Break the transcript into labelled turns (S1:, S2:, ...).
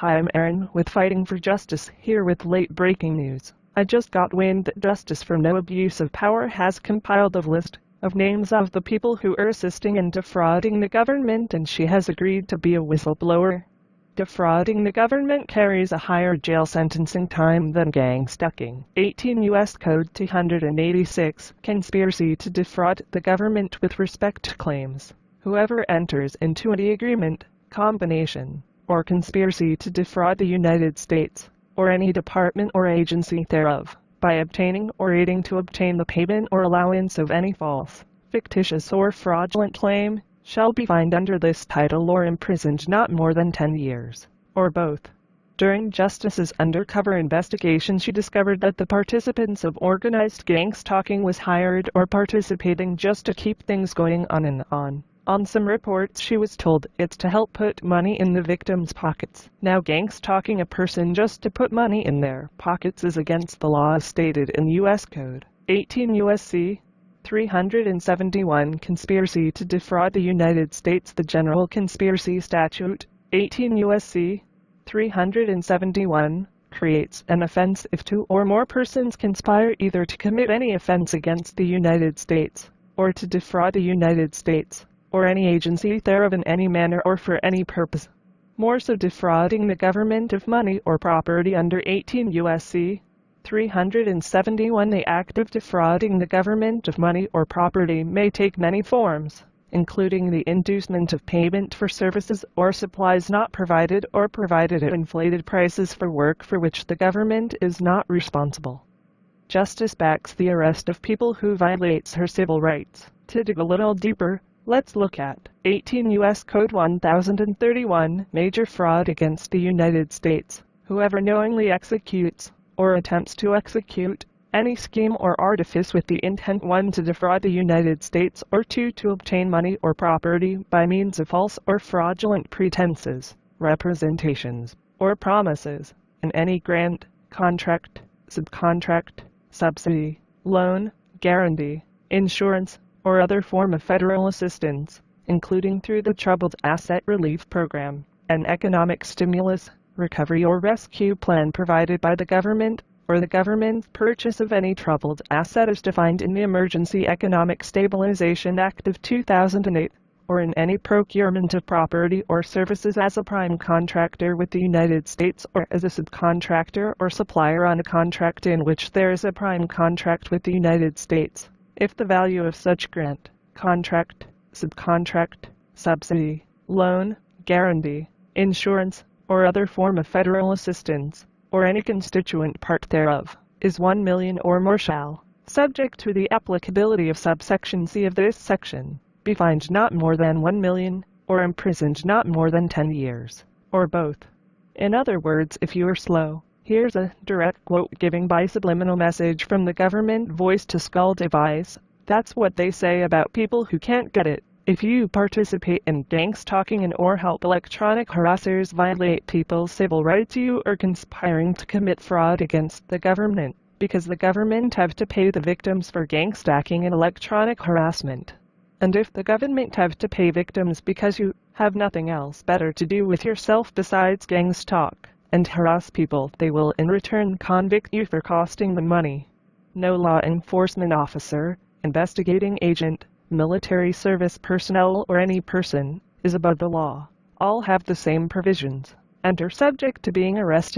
S1: Hi, I'm Aaron with Fighting for Justice, here with late breaking news. I just got wind that Justice for No Abuse of Power has compiled a list of names of the people who are assisting in defrauding the government, and she has agreed to be a whistleblower. Defrauding the government carries a higher jail sentencing time than gang-stalking. 18 U.S. Code 286, conspiracy to defraud the government with respect to claims. Whoever enters into any agreement, combination, or conspiracy to defraud the United States, or any department or agency thereof, by obtaining or aiding to obtain the payment or allowance of any false, fictitious or fraudulent claim, shall be fined under this title or imprisoned not more than 10 years, or both. During Justice's undercover investigation, she discovered that the participants of organized gang-stalking was hired or participating just to keep things going on and on. On some reports, she was told it's to help put money in the victims' pockets. Now, gang-stalking a person just to put money in their pockets is against the law as stated in U.S. Code 18 U.S.C. 371. Conspiracy to defraud the United States. The General Conspiracy Statute 18 U.S.C. 371 creates an offense if two or more persons conspire either to commit any offense against the United States, or to defraud the United States, or any agency thereof in any manner or for any purpose. More so, defrauding the government of money or property under 18 U.S.C. 371. The act of defrauding the government of money or property may take many forms, including the inducement of payment for services or supplies not provided, or provided at inflated prices for work for which the government is not responsible. Justice backs the arrest of people who violates her civil rights. To dig a little deeper, let's look at 18 U.S. Code 1031, major fraud against the United States. Whoever knowingly executes, or attempts to execute, any scheme or artifice with the intent 1. To defraud the United States, or 2. To obtain money or property by means of false or fraudulent pretenses, representations, or promises, in any grant, contract, subcontract, subsidy, loan, guarantee, insurance, or other form of federal assistance, including through the Troubled Asset Relief Program, an economic stimulus, recovery or rescue plan provided by the government, or the government's purchase of any troubled asset as defined in the Emergency Economic Stabilization Act of 2008, or in any procurement of property or services as a prime contractor with the United States, or as a subcontractor or supplier on a contract in which there is a prime contract with the United States, if the value of such grant, contract, subcontract, subsidy, loan, guarantee, insurance, or other form of federal assistance, or any constituent part thereof, is 1 million or more, shall, subject to the applicability of subsection C of this section, be fined not more than 1 million, or imprisoned not more than 10 years, or both. In other words, if you are slow, here's a direct quote giving by subliminal message from the government voice to skull device. That's what they say about people who can't get it. If you participate in gang-stalking and or help electronic harassers violate people's civil rights, you are conspiring to commit fraud against the government, because the government have to pay the victims for gang-stalking and electronic harassment. And if the government have to pay victims because you have nothing else better to do with yourself besides gang-stalk and harass people, they will in return convict you for costing them money. No law enforcement officer, investigating agent, military service personnel, or any person is above the law. All have the same provisions and are subject to being arrested